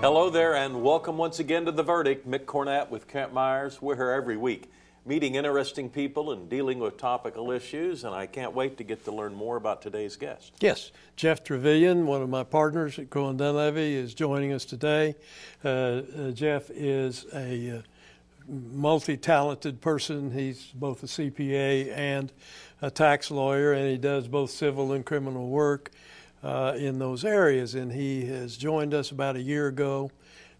Hello there and welcome once again to The Verdict. Mick Cornett with Kent Meyers. We're here every week meeting interesting people and dealing with topical issues, and I can't wait to get to learn more about today's guest. Yes, Jeff Trevillion, one of my partners at Crowe and Dunlevy, is joining us today. Jeff is a multi-talented person. He's both a CPA and a tax lawyer, and he does both civil and criminal work in those areas, and he has joined us about a year ago.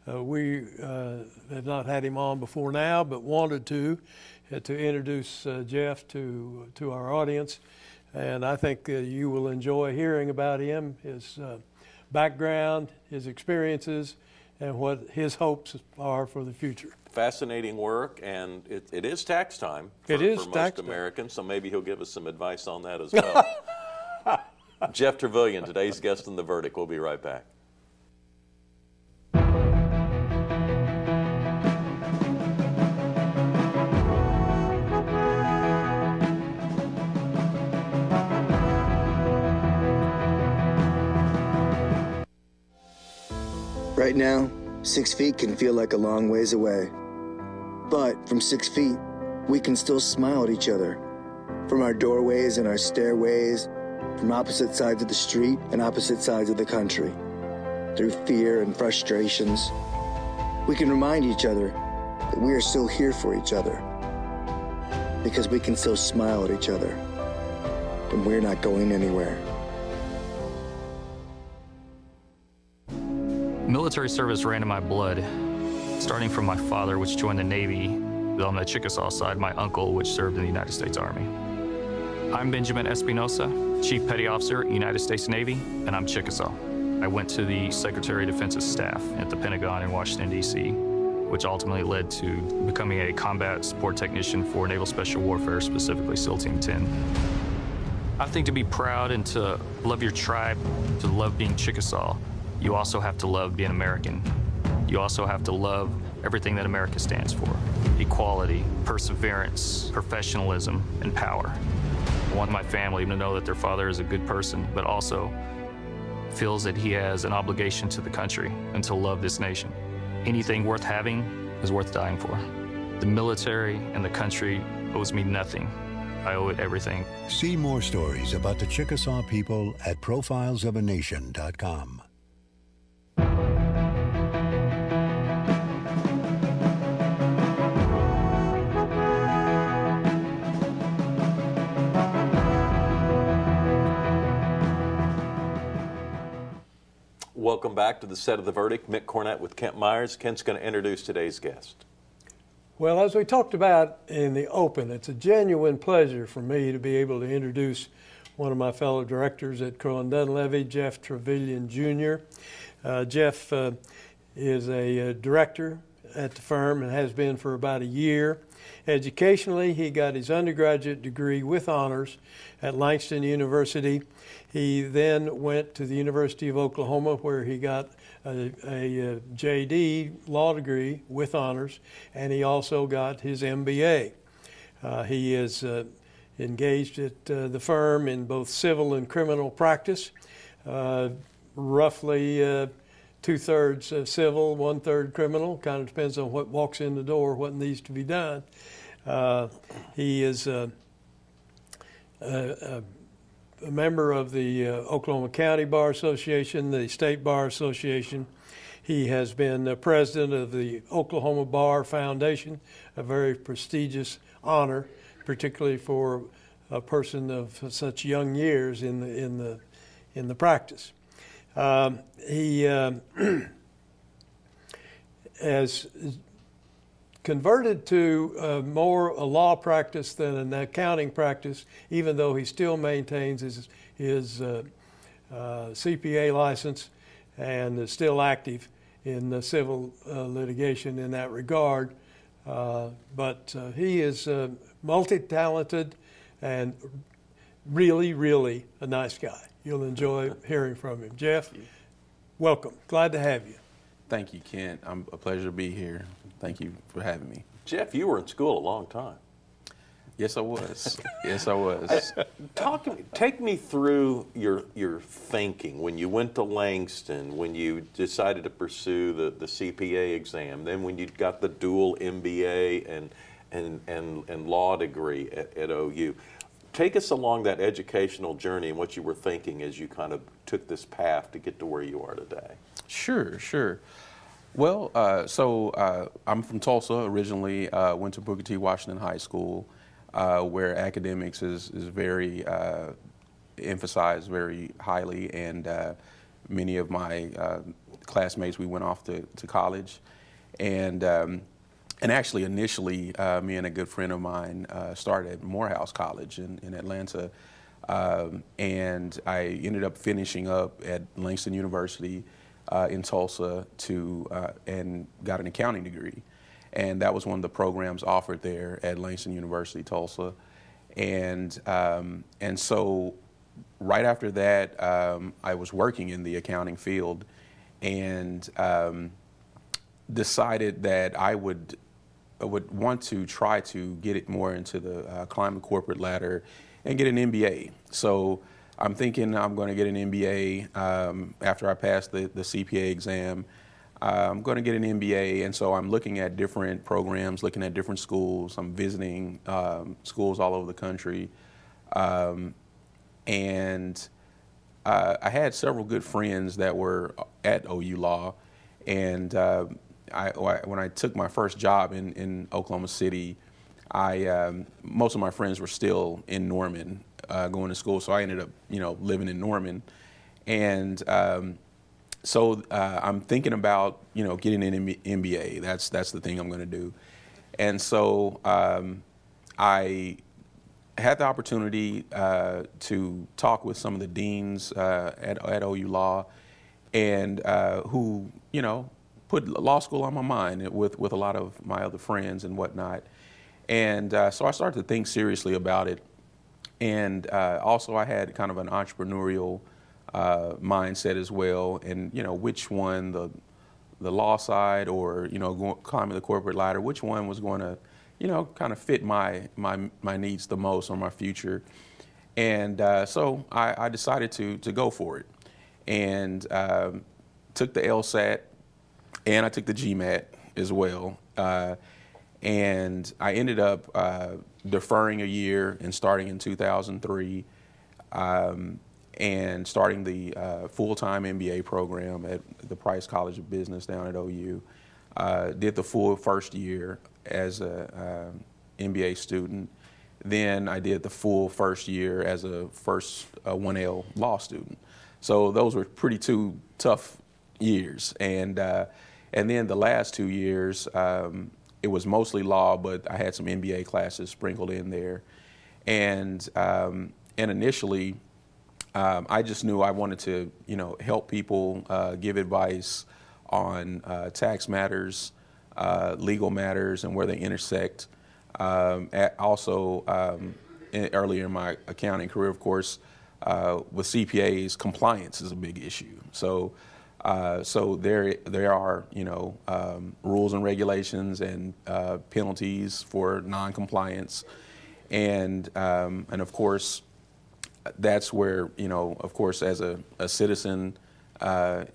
We have not had him on before now, but wanted to introduce Jeff to our audience, and I think you will enjoy hearing about him, his background, his experiences, and what his hopes are for the future. Fascinating work, and it is tax time for most Americans, so maybe he'll give us some advice on that as well. Jeff Trevillion, today's guest in The Verdict. We'll be right back. Right now, 6 feet can feel like a long ways away. But from 6 feet, we can still smile at each other. From our doorways and our stairways, from opposite sides of the street and opposite sides of the country. Through fear and frustrations, we can remind each other that we are still here for each other. Because we can still smile at each other. And we're not going anywhere. Military service ran in my blood, starting from my father, which joined the Navy. On the Chickasaw side, my uncle, which served in the United States Army. I'm Benjamin Espinosa, Chief Petty Officer, United States Navy, and I'm Chickasaw. I went to the Secretary of Defense's staff at the Pentagon in Washington, D.C., which ultimately led to becoming a combat support technician for Naval Special Warfare, specifically SEAL Team 10. I think to be proud and to love your tribe, to love being Chickasaw, you also have to love being American. You also have to love everything that America stands for: equality, perseverance, professionalism, and power. I want my family to know that their father is a good person, but also feels that he has an obligation to the country and to love this nation. Anything worth having is worth dying for. The military and the country owes me nothing. I owe it everything. See more stories about the Chickasaw people at profilesofanation.com. Welcome back to the set of The Verdict. Mick Cornett with Kent Meyers. Kent's going to introduce today's guest. Well, as we talked about in the open, it's a genuine pleasure for me to be able to introduce one of my fellow directors at Crowe and Dunlevy, Jeff Trevillion, Jr. Jeff is a director at the firm and has been for about a year. Educationally, he got his undergraduate degree with honors at Langston University. He then went to the University of Oklahoma, where he got a JD law degree with honors, and he also got his MBA. He is engaged at the firm in both civil and criminal practice, roughly 2/3 civil, 1/3 criminal. Kind of depends on what walks in the door, what needs to be done. He is a member of the Oklahoma County Bar Association, the State Bar Association. He has been president of the Oklahoma Bar Foundation, a very prestigious honor, particularly for a person of such young years in the practice. He has converted to more a law practice than an accounting practice, even though he still maintains his CPA license and is still active in the civil litigation in that regard. But he is multi-talented and really, really a nice guy. You'll enjoy hearing from him. Jeff, welcome. Glad to have you. Thank you, Kent. A pleasure to be here. Thank you for having me. Jeff, you were in school a long time. Yes, I was. Yes, I was. Take me through your thinking when you went to Langston, when you decided to pursue the CPA exam, then when you got the dual MBA and law degree at OU. Take us along that educational journey and what you were thinking as you kind of took this path to get to where you are today. Sure. Well, I'm from Tulsa originally, went to Booker T. Washington High School, where academics is very emphasized very highly, and many of my classmates, we went off to college. And actually, initially, me and a good friend of mine started at Morehouse College in Atlanta, and I ended up finishing up at Langston University in Tulsa and got an accounting degree. And that was one of the programs offered there at Langston University, Tulsa. And so right after that, I was working in the accounting field and decided that I would want to try to get it more into the climb the corporate ladder and get an MBA. So I'm thinking I'm going to get an MBA after I pass the CPA exam. I'm going to get an MBA, and so I'm looking at different programs, looking at different schools. I'm visiting schools all over the country. And I had several good friends that were at OU Law, and when I took my first job in Oklahoma City, most of my friends were still in Norman going to school, so I ended up living in Norman. And so I'm thinking about getting an MBA. That's the thing I'm going to do. And so I had the opportunity to talk with some of the deans at OU Law, and who put law school on my mind with a lot of my other friends and whatnot. And so I started to think seriously about it. And also I had kind of an entrepreneurial mindset as well, and which one, the law side or climbing the corporate ladder, which one was going to kind of fit my needs the most or my future. And so I decided to go for it, and took the LSAT, and I took the GMAT as well. And I ended up deferring a year and starting in 2003, and starting the full-time MBA program at the Price College of Business down at OU. Did the full first year as a MBA student. Then I did the full first year as a 1L law student. So those were pretty two tough years. And then the last 2 years, it was mostly law, but I had some MBA classes sprinkled in there. And initially, I just knew I wanted to, help people, give advice on tax matters, legal matters, and where they intersect. Earlier in my accounting career, of course, with CPAs, compliance is a big issue. So there are, rules and regulations and penalties for non-compliance, and of course, that's where, of course, as a citizen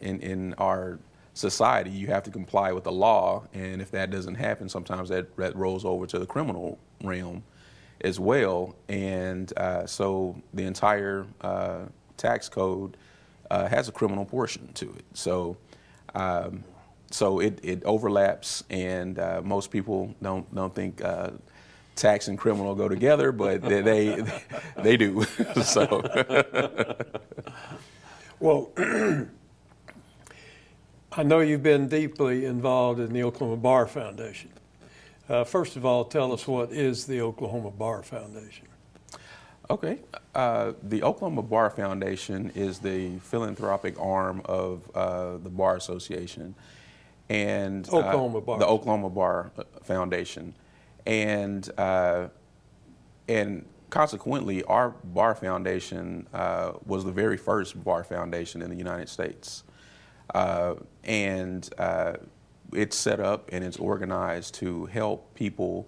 in our society, you have to comply with the law, and if that doesn't happen, sometimes that rolls over to the criminal realm as well. And so the entire tax code has a criminal portion to it. So it overlaps, and most people don't think tax and criminal go together, but they do. So. Well, I know you've been deeply involved in the Oklahoma Bar Foundation. First of all, tell us, what is the Oklahoma Bar Foundation? Okay. The Oklahoma Bar Foundation is the philanthropic arm of the Bar Association. And Oklahoma Bar. The Oklahoma Bar Foundation. And consequently, our Bar Foundation was the very first Bar Foundation in the United States. And it's set up and it's organized to help people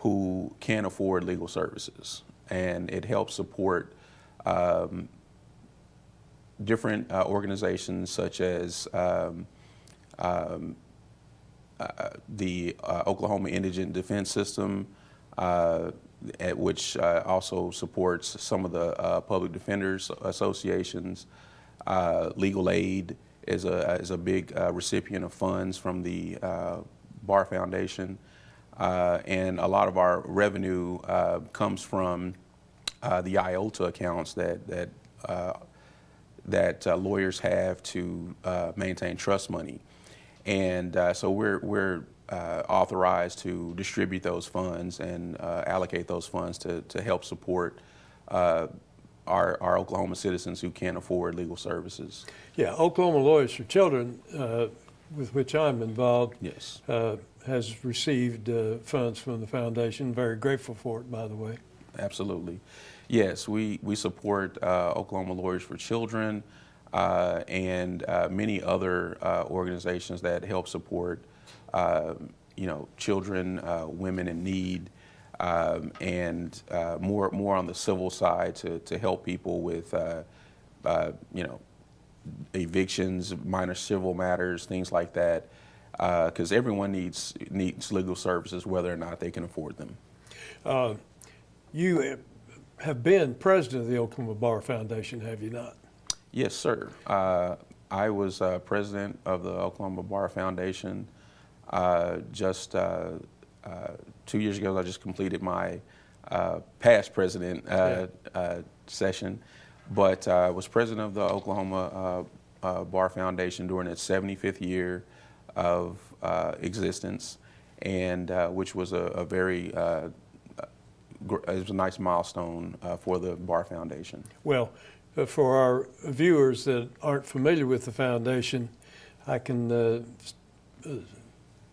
who can't afford legal services. And it helps support different organizations such as the Oklahoma Indigent Defense System, which also supports some of the public defenders associations. Legal Aid is a big recipient of funds from the Bar Foundation, and a lot of our revenue comes from the IOTA accounts that lawyers have to maintain trust money. And so we're authorized to distribute those funds and allocate those funds to help support our Oklahoma citizens who can't afford legal services. Yeah, Oklahoma Lawyers for Children, with which I'm involved, Yes. Has received funds from the foundation. Very grateful for it, by the way. Absolutely. Yes, we support Oklahoma Lawyers for Children and many other organizations that help support children, women in need, and more on the civil side to help people with evictions, minor civil matters, things like that, because everyone needs legal services whether or not they can afford them. You have been president of the Oklahoma Bar Foundation, have you not? Yes, sir. I was president of the Oklahoma Bar Foundation just 2 years ago. I just completed my past president session, but I was president of the Oklahoma Bar Foundation during its 75th year of existence, and which was a very it was a nice milestone for the Bar Foundation. Well, for our viewers that aren't familiar with the foundation, I can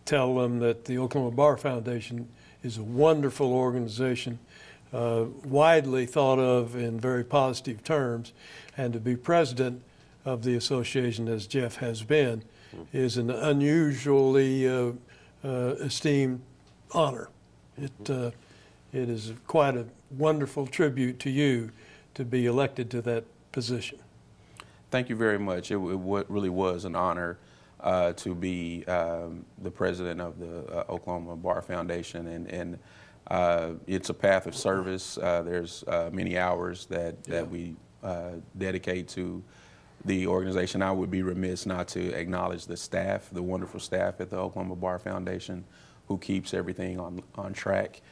tell them that the Oklahoma Bar Foundation is a wonderful organization, widely thought of in very positive terms, and to be president of the association, as Jeff has been, is an unusually esteemed honor. It is quite a wonderful tribute to you to be elected to that position. Thank you very much. It really was an honor to be the president of the Oklahoma Bar Foundation, and it's a path of service. There's many hours that we dedicate to the organization. I would be remiss not to acknowledge the staff, the wonderful staff at the Oklahoma Bar Foundation, who keeps everything on track.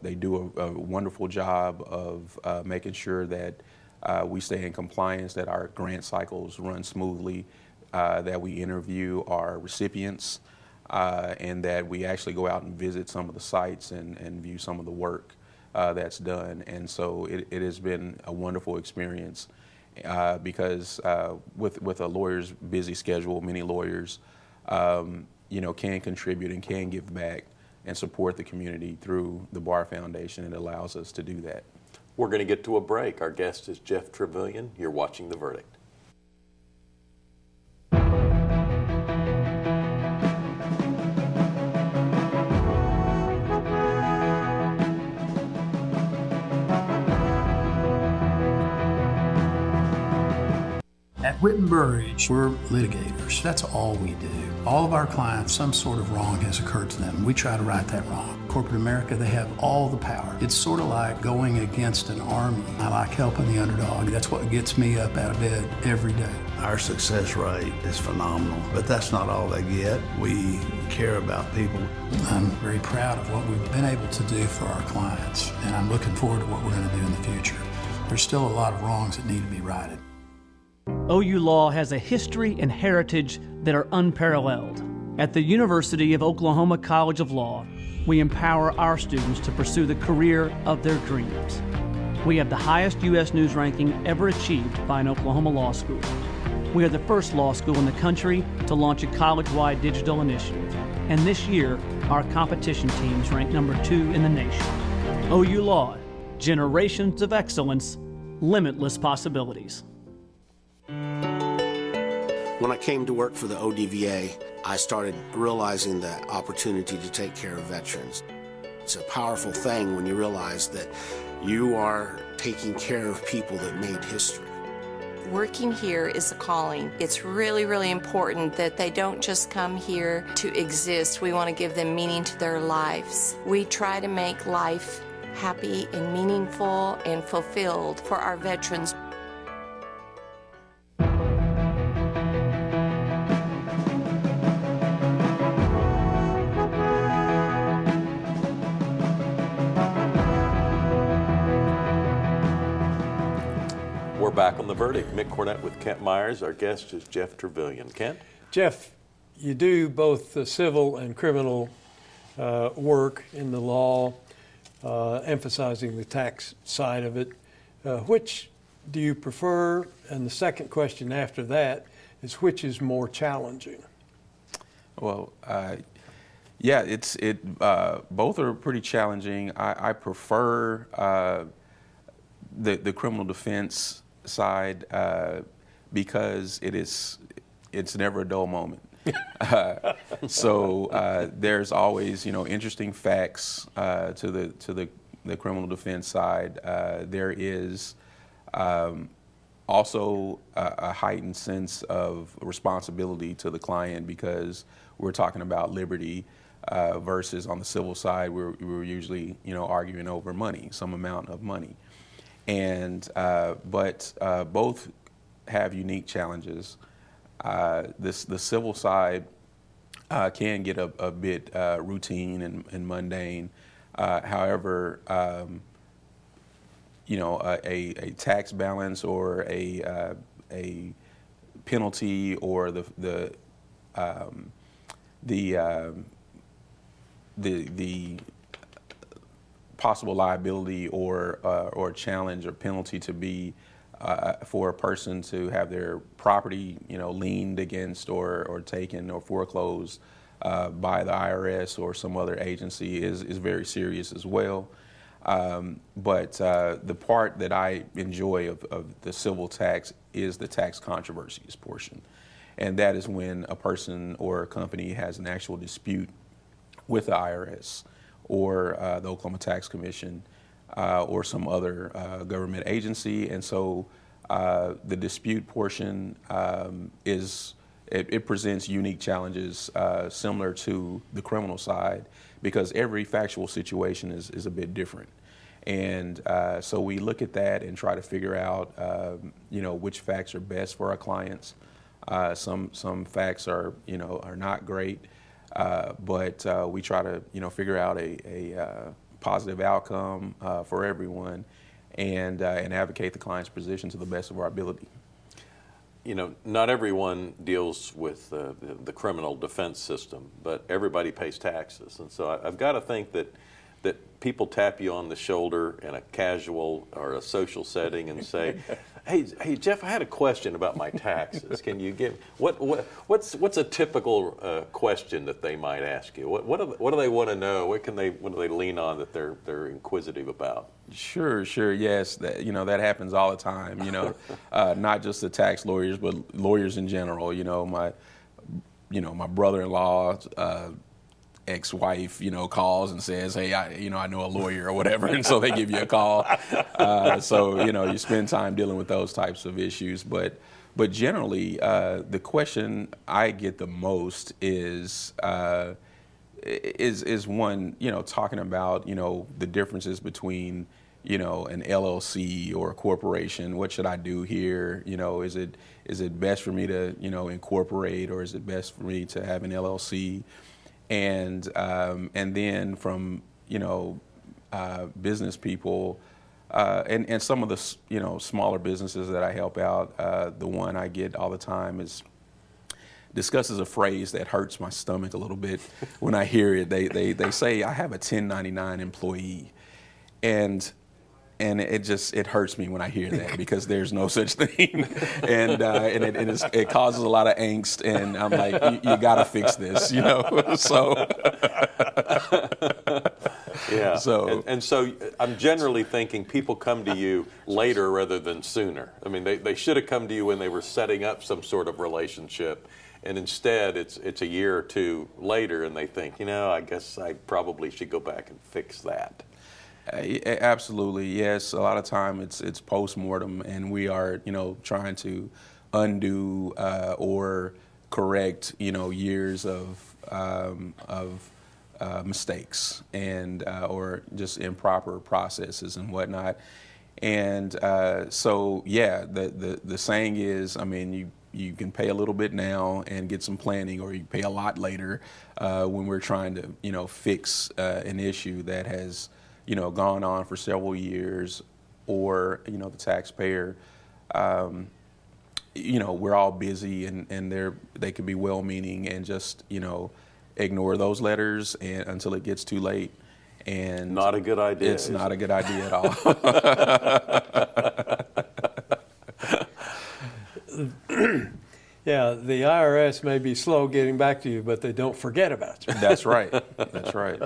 They do a wonderful job of making sure that we stay in compliance, that our grant cycles run smoothly, that we interview our recipients, and that we actually go out and visit some of the sites and view some of the work that's done. And so it has been a wonderful experience because with a lawyer's busy schedule, many lawyers can contribute and can give back and support the community through the Bar Foundation. It allows us to do that. We're going to get to a break. Our guest is Jeff Trevillion. You're watching The Verdict. At Whitten Burridge, we're litigators. That's all we do. All of our clients, some sort of wrong has occurred to them. We try to right that wrong. Corporate America, they have all the power. It's sort of like going against an army. I like helping the underdog. That's what gets me up out of bed every day. Our success rate is phenomenal, but that's not all they get. We care about people. I'm very proud of what we've been able to do for our clients, and I'm looking forward to what we're going to do in the future. There's still a lot of wrongs that need to be righted. OU Law has a history and heritage that are unparalleled. At the University of Oklahoma College of Law, we empower our students to pursue the career of their dreams. We have the highest U.S. News ranking ever achieved by an Oklahoma law school. We are the first law school in the country to launch a college-wide digital initiative. And this year, our competition teams rank #2 in the nation. OU Law, generations of excellence, limitless possibilities. When I came to work for the ODVA, I started realizing the opportunity to take care of veterans. It's a powerful thing when you realize that you are taking care of people that made history. Working here is a calling. It's really, really important that they don't just come here to exist. We want to give them meaning to their lives. We try to make life happy and meaningful and fulfilled for our veterans. We're back on The Verdict. Mick Cornett with Kent Meyers. Our guest is Jeff Trevillion. Kent? Jeff, you do both the civil and criminal work in the law, emphasizing the tax side of it. Which do you prefer? And the second question after that is, which is more challenging? Well, yeah, both are pretty challenging. I prefer the criminal defense side because it's never a dull moment. So there's always interesting facts to the criminal defense side. There is also a heightened sense of responsibility to the client because we're talking about liberty versus on the civil side we're usually arguing over money, some amount of money. And but both have unique challenges. The civil side can get a bit routine and mundane. However, a tax balance or a penalty or the possible liability or challenge or penalty to be for a person to have their property liened against or taken or foreclosed by the IRS or some other agency is very serious as well. But the part that I enjoy of the civil tax is the tax controversies portion. And that is when a person or a company has an actual dispute with the IRS or the Oklahoma Tax Commission or some other government agency. And so the dispute portion it presents unique challenges similar to the criminal side because every factual situation is a bit different. And so we look at that and try to figure out which facts are best for our clients. Some facts are not great. But we try to, figure out a positive outcome for everyone and advocate the client's position to the best of our ability. Not everyone deals with the criminal defense system, but everybody pays taxes. And so I've got to think that people tap you on the shoulder in a casual or a social setting and say, Hey, Jeff, I had a question about my taxes. Can you give what's a typical question that they might ask you? What do they want to know? What do they lean on that they're inquisitive about? Sure, yes, that happens all the time. Not just the tax lawyers, but lawyers in general. My brother-in-law. Ex-wife, calls and says, "Hey, I know a lawyer or whatever," and so they give you a call. So you spend time dealing with those types of issues. But generally, the question I get the most is one, talking about the differences between an LLC or a corporation. What should I do here? Is it best for me to incorporate, or is it best for me to have an LLC? And then from business people and some of the smaller businesses that I help out, the one I get all the time discusses a phrase that hurts my stomach a little bit when I hear it. They say, "I have a 1099 employee," and it hurts me when I hear that because there's no such thing, and it causes a lot of angst, and I'm like, you got to fix this, So yeah. So and so I'm generally thinking people come to you later rather than sooner. I mean, they should have come to you when they were setting up some sort of relationship, And instead, it's a year or two later, and they think, I guess I probably should go back and fix that. Absolutely, yes. A lot of time it's post-mortem, and we are, trying to undo or correct, years of mistakes and or just improper processes and whatnot. And so, yeah, the saying is, you can pay a little bit now and get some planning, or you pay a lot later when we're trying to, fix an issue that has, gone on for several years, or, the taxpayer, we're all busy, and they could be well-meaning and just, ignore those letters until it gets too late. And not a good idea. It's not a good idea at all. Yeah, the IRS may be slow getting back to you, but they don't forget about you. That's right. That's right.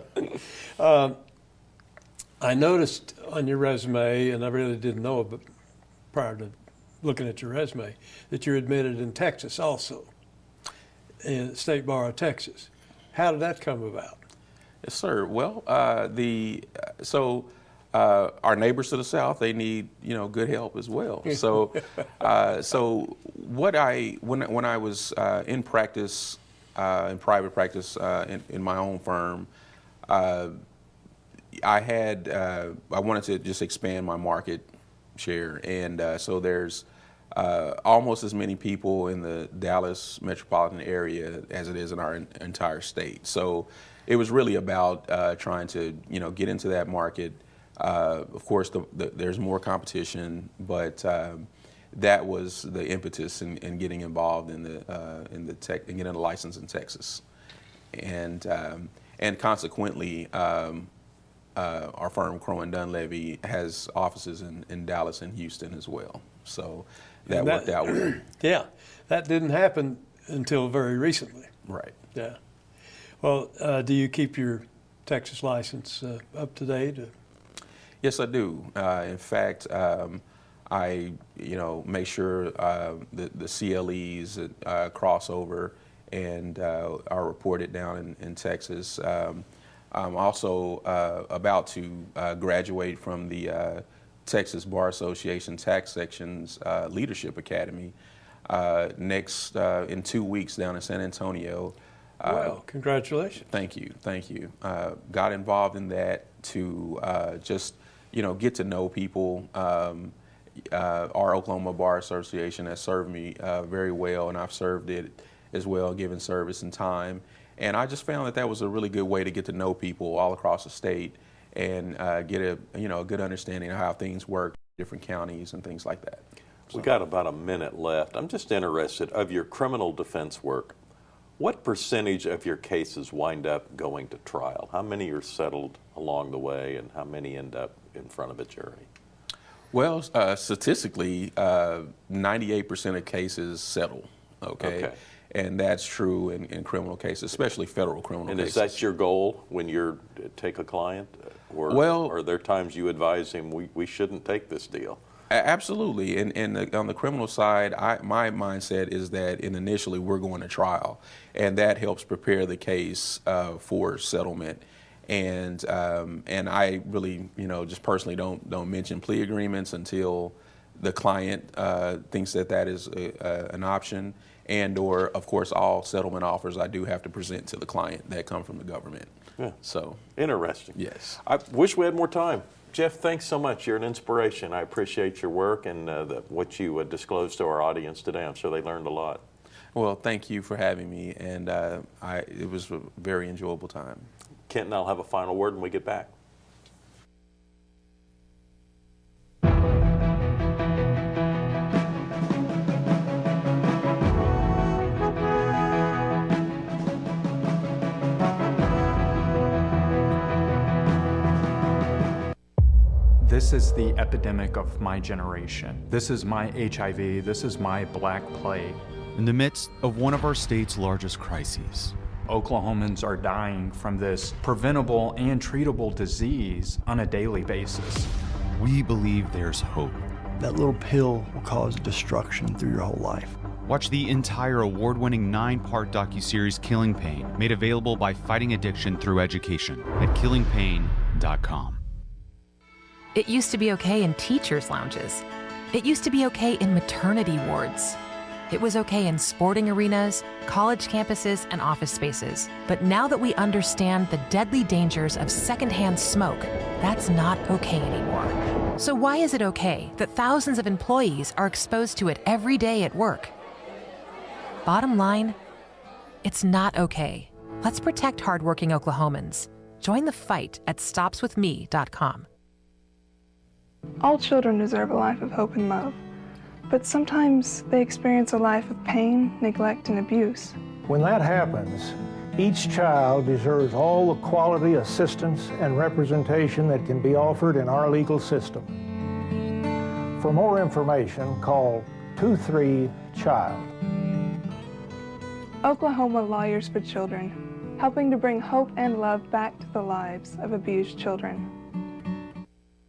I noticed on your resume, and I really didn't know it prior to looking at your resume, that you're admitted in Texas also, in State Bar of Texas. How did that come about? Yes, sir. Well, our neighbors to the south, they need, good help as well. So, when I was in practice, in private practice, in my own firm, I wanted to just expand my market share, and so there's almost as many people in the Dallas metropolitan area as it is in our entire state. So it was really about trying to, get into that market. Of course, there's more competition, but that was the impetus in getting involved in the tech and getting a license in Texas, and consequently, our firm Crowe and Dunlevy has offices in Dallas and Houston as well. So that worked out well. Yeah, that didn't happen until very recently. Right. Yeah. Well, do you keep your Texas license up to date? Yes, I do. In fact, I make sure the CLEs cross over and are reported down in Texas. I'm also about to graduate from the Texas Bar Association Tax Section's Leadership Academy next in 2 weeks down in San Antonio. Well, congratulations. Thank you. Got involved in that to just get to know people. Our Oklahoma Bar Association has served me very well, and I've served it as well, given service and time. And I just found that was a really good way to get to know people all across the state and get a good understanding of how things work in different counties and things like that. We got about a minute left. I'm just interested, of your criminal defense work, what percentage of your cases wind up going to trial? How many are settled along the way, and how many end up in front of a jury? Well, statistically, 98% of cases settle, okay? And that's true in criminal cases, especially federal criminal cases. And is that your goal when you take a client? Or are there times you advise him, we shouldn't take this deal? Absolutely. And on the criminal side, my mindset is that initially we're going to trial, and that helps prepare the case for settlement. And I really, just personally don't mention plea agreements until the client thinks that is an option, and or, of course, all settlement offers I do have to present to the client that come from the government. Yeah. So interesting. Yes. I wish we had more time. Jeff, thanks so much. You're an inspiration. I appreciate your work and what you disclosed to our audience today. I'm sure they learned a lot. Well, thank you for having me, and it was a very enjoyable time. Kent and I'll have a final word when we get back. This is the epidemic of my generation. This is my HIV. This is my Black Plague. In the midst of one of our state's largest crises, Oklahomans are dying from this preventable and treatable disease on a daily basis. We believe there's hope. That little pill will cause destruction through your whole life. Watch the entire award-winning 9-part docuseries Killing Pain, made available by Fighting Addiction Through Education at killingpain.com. It used to be okay in teachers' lounges. It used to be okay in maternity wards. It was okay in sporting arenas, college campuses, and office spaces. But now that we understand the deadly dangers of secondhand smoke, that's not okay anymore. So why is it okay that thousands of employees are exposed to it every day at work? Bottom line, it's not okay. Let's protect hardworking Oklahomans. Join the fight at stopswithme.com. All children deserve a life of hope and love, but sometimes they experience a life of pain, neglect, and abuse. When that happens, each child deserves all the quality assistance and representation that can be offered in our legal system. For more information, call 23-CHILD. Oklahoma Lawyers for Children, helping to bring hope and love back to the lives of abused children.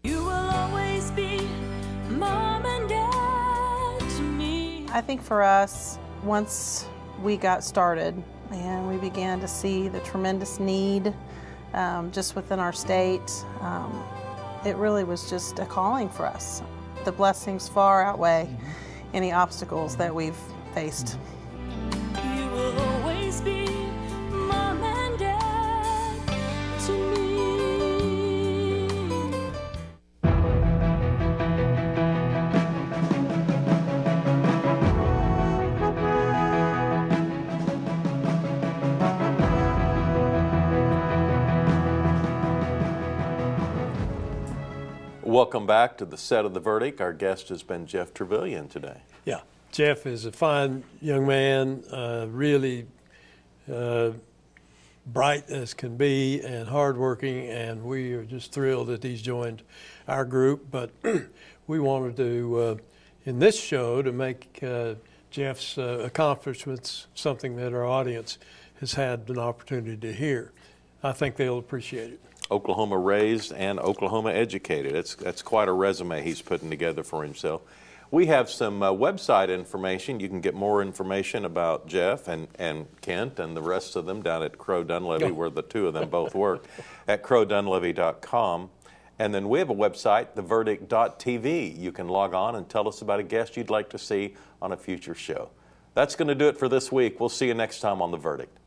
You will always be Mom and Dad to me. I think for us, once we got started and we began to see the tremendous need just within our state, it really was just a calling for us. The blessings far outweigh any obstacles that we've faced. You will always be Mom and Dad to me. Welcome back to the set of The Verdict. Our guest has been Jeff Trevillion today. Yeah, Jeff is a fine young man, really bright as can be and hardworking, and we are just thrilled that he's joined our group. But we wanted to, in this show, to make Jeff's accomplishments something that our audience has had an opportunity to hear. I think they'll appreciate it. Oklahoma raised and Oklahoma educated. That's quite a resume he's putting together for himself. We have some website information. You can get more information about Jeff and Kent and the rest of them down at Crowe Dunlevy, where the two of them both work, at crowedunlevy.com. And then we have a website, theverdict.tv. You can log on and tell us about a guest you'd like to see on a future show. That's going to do it for this week. We'll see you next time on The Verdict.